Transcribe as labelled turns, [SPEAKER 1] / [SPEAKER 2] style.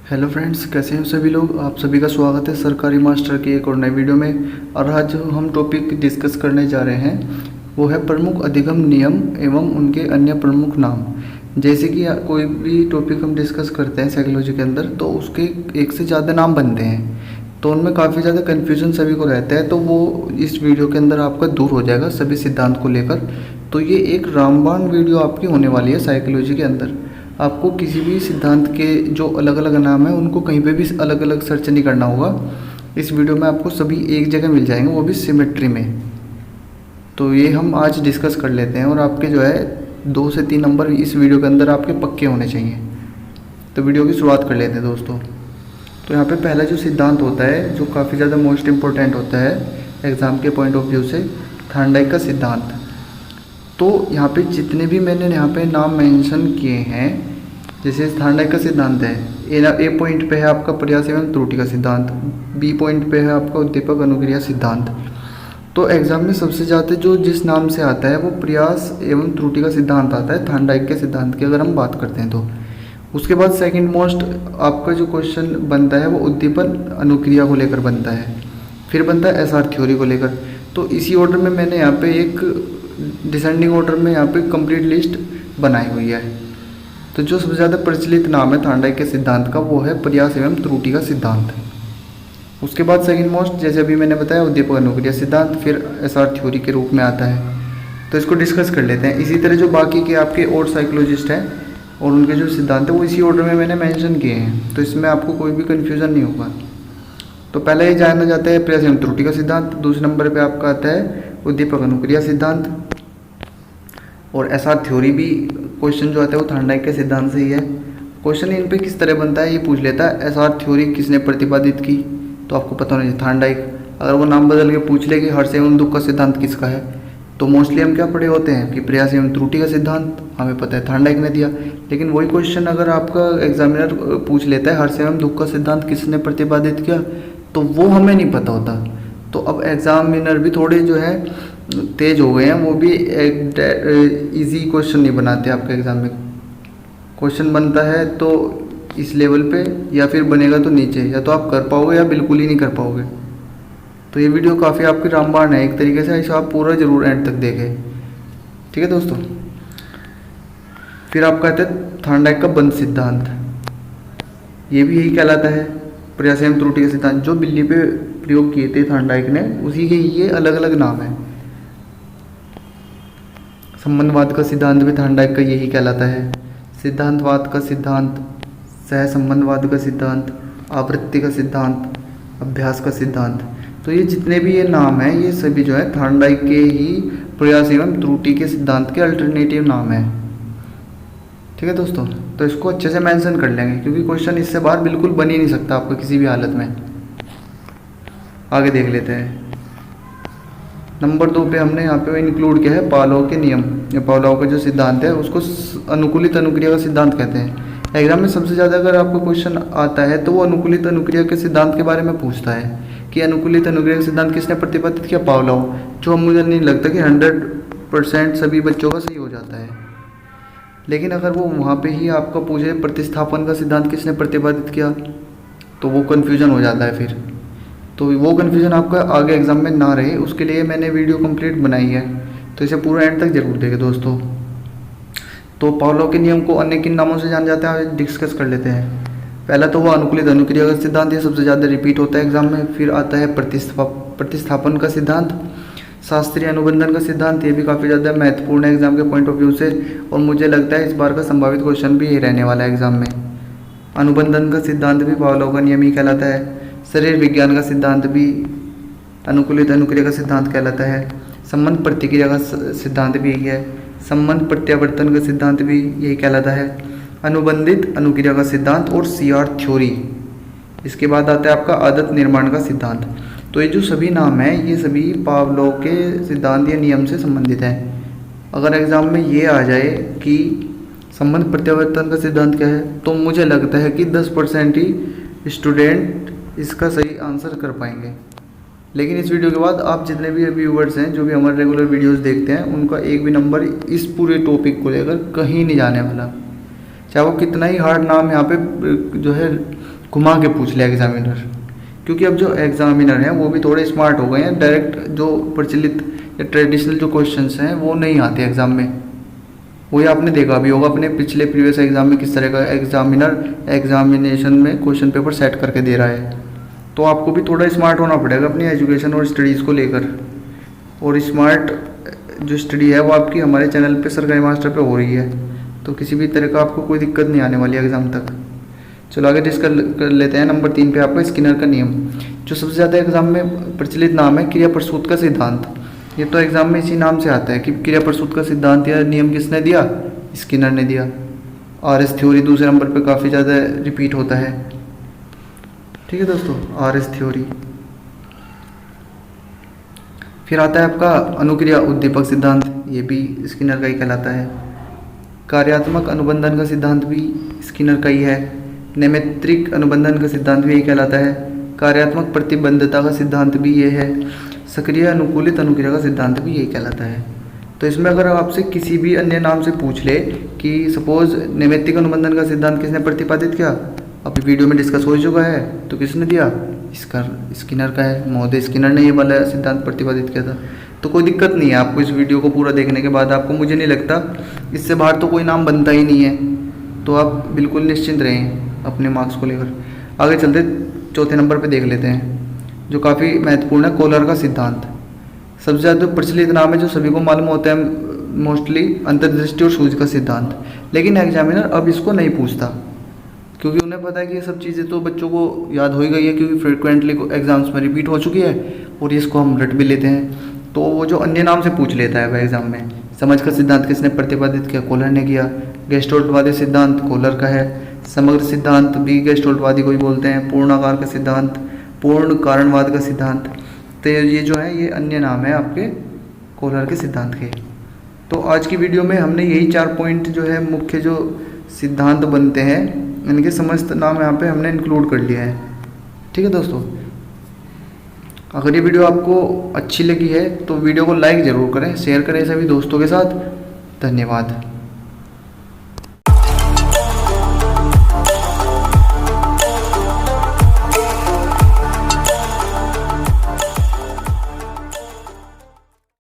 [SPEAKER 1] Hello friends, कैसे हैं सभी लोग। आप सभी का स्वागत है सरकारी मास्टर की एक और नई वीडियो में। और आज जो हम टॉपिक डिस्कस करने जा रहे हैं वो है प्रमुख अधिगम नियम एवं उनके अन्य प्रमुख नाम। जैसे कि कोई भी टॉपिक हम डिस्कस करते हैं साइकोलॉजी के अंदर तो उसके एक से ज़्यादा नाम बनते हैं, तो उनमें काफ़ी ज़्यादा कन्फ्यूजन सभी को रहता है। तो वो इस वीडियो के अंदर आपका दूर हो जाएगा सभी सिद्धांत को लेकर। तो ये एक रामबाण वीडियो आपकी होने वाली है साइकोलॉजी के अंदर। आपको किसी भी सिद्धांत के जो अलग अलग नाम है उनको कहीं पे भी अलग अलग सर्च नहीं करना होगा। इस वीडियो में आपको सभी एक जगह मिल जाएंगे, वो भी सिमेट्री में। तो ये हम आज डिस्कस कर लेते हैं और आपके जो है 2 से 3 नंबर इस वीडियो के अंदर आपके पक्के होने चाहिए। तो वीडियो की शुरुआत कर लेते हैं दोस्तों। तो यहाँ पे पहला जो सिद्धांत होता है जो काफ़ी ज़्यादा मोस्ट इम्पोर्टेंट होता है एग्ज़ाम के पॉइंट ऑफ व्यू से, थार्नडाइक का सिद्धांत। तो यहाँ पे जितने भी मैंने यहाँ पे नाम मेंशन किए हैं, जैसे थार्नडाइक का सिद्धांत है, ए पॉइंट पे है आपका प्रयास एवं त्रुटि का सिद्धांत, बी पॉइंट पे है आपका उद्दीपक अनुक्रिया सिद्धांत। तो एग्जाम में सबसे ज़्यादा जो जिस नाम से आता है वो प्रयास एवं त्रुटि का सिद्धांत आता है थार्नडाइक के सिद्धांत की अगर हम बात करते हैं तो। उसके बाद सेकंड मोस्ट आपका जो क्वेश्चन बनता है वो उद्दीपन अनुक्रिया को लेकर बनता है, फिर बनता है एसआर थ्योरी को लेकर। तो इसी ऑर्डर में मैंने यहाँ पे एक डिसेंडिंग ऑर्डर में यहाँ पे कंप्लीट लिस्ट बनाई हुई है। तो जो सबसे ज़्यादा प्रचलित नाम है थार्नडाइक के सिद्धांत का वो है प्रयास एवं त्रुटि का सिद्धांत। उसके बाद सेकंड मोस्ट जैसे अभी मैंने बताया उद्दीपक अनुक्रिया सिद्धांत, फिर एसआर थ्योरी के रूप में आता है। तो इसको डिस्कस कर लेते हैं। इसी तरह जो बाकी के आपके और साइकोलॉजिस्ट हैं और उनके जो सिद्धांत है वो इसी ऑर्डर में मैंने मेंशन किए हैं, तो इसमें आपको कोई भी कन्फ्यूज़न नहीं होगा। तो पहले ये जाना जाता है प्रयास एवं त्रुटि का सिद्धांत, दूसरे नंबर पर आपका आता है उद्दीपक अनुक्रिया सिद्धांत, और एसआर थ्योरी भी क्वेश्चन जो आता है वो थार्नडाइक के सिद्धांत से ही है। क्वेश्चन इन पे किस तरह बनता है ये पूछ लेता है, एसआर थ्योरी किसने प्रतिपादित की, तो आपको पता होना चाहिए थार्नडाइक। अगर वो नाम बदल के पूछ ले कि हर्ष एवं दुख का सिद्धांत किसका है, तो मोस्टली हम क्या पढ़े होते हैं कि प्रयास एवं त्रुटि का सिद्धांत हमें पता है थार्नडाइक ने दिया। लेकिन वही क्वेश्चन अगर आपका एग्जामिनर पूछ लेता है हर्ष एवं दुख का सिद्धांत किसने प्रतिपादित किया, तो वो हमें नहीं पता होता। तो अब एग्जामिनर भी थोड़े जो है तेज हो गए हैं, वो भी एक इजी क्वेश्चन नहीं बनाते आपके एग्ज़ाम में। क्वेश्चन बनता है तो इस लेवल पे या फिर बनेगा तो नीचे, या तो आप कर पाओगे या बिल्कुल ही नहीं कर पाओगे। तो ये वीडियो काफ़ी आपकी रामबाण है एक तरीके से, इसे आप पूरा जरूर एंड तक देखें, ठीक है दोस्तों। फिर आपका आता है थार्नडाइक का बंद सिद्धांत। ये भी यही कहलाता है प्रयास एवं त्रुटि का सिद्धांत। जो बिल्ली पे प्रयोग किए थे थार्नडाइक ने उसी के ये अलग अलग नाम है। संबंधवाद का सिद्धांत भी थार्नडाइक का यही कहलाता है। सिद्धांतवाद का सिद्धांत, सहसंबंधवाद का सिद्धांत, आवृत्ति का सिद्धांत, अभ्यास का सिद्धांत। तो ये जितने भी ये नाम हैं ये सभी जो है थार्नडाइक के ही प्रयास एवं त्रुटि के सिद्धांत के अल्टरनेटिव नाम हैं, ठीक है दोस्तों। तो इसको अच्छे से मेंशन कर लेंगे क्योंकि क्वेश्चन इससे बाहर बिल्कुल बन ही नहीं सकता आपको किसी भी हालत में। आगे देख लेते हैं। नंबर 2 पे हमने यहाँ पे इंक्लूड किया है पावलोव के नियम। या पावलोव का जो सिद्धांत है उसको अनुकूलित अनुक्रिया का सिद्धांत कहते हैं। एग्जाम में सबसे ज़्यादा अगर आपको क्वेश्चन आता है तो वो अनुकूलित अनुक्रिया के सिद्धांत के बारे में पूछता है कि अनुकूलित अनुक्रिया का सिद्धांत किसने प्रतिपादित किया, पावलोव। जो मुझे नहीं लगता कि 100% सभी बच्चों का सही हो जाता है। लेकिन अगर वो वहाँ पे ही आपका पूछे प्रतिस्थापन का सिद्धांत किसने प्रतिपादित किया, तो वो कन्फ्यूजन हो जाता है फिर। तो वो कन्फ्यूजन आपका आगे एग्जाम में ना रहे उसके लिए मैंने वीडियो कंप्लीट बनाई है, तो इसे पूरा एंड तक जरूर देखें दोस्तों। तो पावलोव के नियम को अन्य किन नामों से जाना जाता है डिस्कस कर लेते हैं। पहला तो वो अनुकूलित अनुक्रिया का सिद्धांत, ये सबसे ज़्यादा रिपीट होता है एग्जाम में। फिर आता है प्रतिस्थापन का सिद्धांत, शास्त्रीय अनुबंधन का सिद्धांत, ये भी काफ़ी ज़्यादा महत्वपूर्ण है एग्जाम के पॉइंट ऑफ व्यू से, और मुझे लगता है इस बार का संभावित क्वेश्चन भी यही रहने वाला है एग्जाम में। अनुबंधन का सिद्धांत भी पावलोव का नियम ही कहलाता है। शरीर विज्ञान का सिद्धांत भी अनुकूलित अनुक्रिया का सिद्धांत कहलाता है। संबंध प्रतिक्रिया का सिद्धांत भी यही है। संबंध प्रत्यावर्तन का सिद्धांत भी यही कहलाता है। अनुबंधित अनुक्रिया का सिद्धांत और सीआर थ्योरी। इसके बाद आता है आपका आदत निर्माण का सिद्धांत। तो ये जो सभी नाम हैं ये सभी पावलोव के सिद्धांत या नियम से संबंधित हैं। अगर एग्जाम में ये आ जाए कि संबंध प्रत्यावर्तन का सिद्धांत क्या है, तो मुझे लगता है कि 10% ही स्टूडेंट इसका सही आंसर कर पाएंगे। लेकिन इस वीडियो के बाद आप जितने भी व्यूवर्स हैं जो भी हमारे रेगुलर वीडियोस देखते हैं उनका एक भी नंबर इस पूरे टॉपिक को लेकर कहीं नहीं जाने वाला। चाहे वो कितना ही हार्ड नाम यहाँ पे जो है घुमा के पूछ ले एग्जामिनर, क्योंकि अब जो एग्जामिनर हैं वो भी थोड़े स्मार्ट हो गए हैं। डायरेक्ट जो प्रचलित या ट्रेडिशनल जो क्वेश्चंस हैं वो नहीं आते एग्ज़ाम में। वही आपने देखा भी होगा अपने पिछले प्रीवियस एग्जाम में किस तरह का एग्जामिनर एग्जामिनेशन में क्वेश्चन पेपर सेट करके दे रहा है। तो आपको भी थोड़ा स्मार्ट होना पड़ेगा अपनी एजुकेशन और स्टडीज़ को लेकर। और स्मार्ट जो स्टडी है वो आपकी हमारे चैनल पे सरकारी मास्टर पे हो रही है, तो किसी भी तरह का आपको कोई दिक्कत नहीं आने वाली एग्ज़ाम तक। चलो आगे डिस्कस कर लेते हैं। नंबर 3 पे आपका स्किनर का नियम, जो सबसे ज़्यादा एग्जाम में प्रचलित नाम है क्रिया प्रसूत का सिद्धांत। ये तो एग्जाम में इसी नाम से आता है कि क्रिया प्रसूत का सिद्धांत या नियम किसने दिया, स्किनर ने दिया। आरएस थ्योरी दूसरे नंबर पे काफ़ी ज़्यादा रिपीट होता है। ठीक है दोस्तों, आरएस थ्योरी। फिर आता है आपका अनुक्रिया उद्दीपक सिद्धांत, ये भी स्किनर का ही कहलाता है। कार्यात्मक अनुबंधन का सिद्धांत भी स्किनर का ही है। नैमित्तिक अनुबंधन का सिद्धांत भी यही कहलाता है। कार्यात्मक प्रतिबद्धता का सिद्धांत भी ये है। सक्रिय अनुकूलित अनुक्रिया का सिद्धांत भी यही कहलाता है। तो इसमें अगर आपसे किसी भी अन्य नाम से पूछ ले कि सपोज नैमित्तिक अनुबंधन का सिद्धांत किसने प्रतिपादित किया, अभी वीडियो में डिस्कस हो चुका है, तो किसने दिया, स्किनर का है। महोदय स्किनर ने ये वाला सिद्धांत प्रतिपादित किया था। तो कोई दिक्कत नहीं है आपको इस वीडियो को पूरा देखने के बाद। आपको मुझे नहीं लगता इससे बाहर तो कोई नाम बनता ही नहीं है, तो आप बिल्कुल निश्चिंत रहें अपने मार्क्स को लेकर। आगे चलते चौथे नंबर पे देख लेते हैं, जो काफ़ी महत्वपूर्ण है, कोलर का सिद्धांत। सबसे ज़्यादा प्रचलित नाम है जो सभी को मालूम होता है मोस्टली, अंतर्दृष्टि और सूझ का सिद्धांत। लेकिन एग्जामिनर अब इसको नहीं पूछता, क्योंकि उन्हें पता है कि ये सब चीज़ें तो बच्चों को याद हो ही गई है, क्योंकि फ्रिक्वेंटली एग्जाम्स में रिपीट हो चुकी है और इसको हम रट भी लेते हैं। तो वो जो अन्य नाम से पूछ लेता है वह एग्जाम में। समझ का सिद्धांत किसने प्रतिपादित किया, कोलर ने किया। गेस्टोल्टवादी सिद्धांत कोलर का है। समग्र सिद्धांत भी गेस्टोल्टवादी को ही बोलते हैं। पूर्णाकार का सिद्धांत, पूर्ण कारणवाद का सिद्धांत, तो ये जो है ये अन्य नाम है आपके कोलर के सिद्धांत के। तो आज की वीडियो में हमने यही 4 पॉइंट जो है मुख्य जो सिद्धांत बनते हैं इनके समस्त नाम यहाँ पे हमने इंक्लूड कर लिया है। ठीक है दोस्तों, अगर ये वीडियो आपको अच्छी लगी है तो वीडियो को लाइक ज़रूर करें, शेयर करें सभी दोस्तों के साथ। धन्यवाद।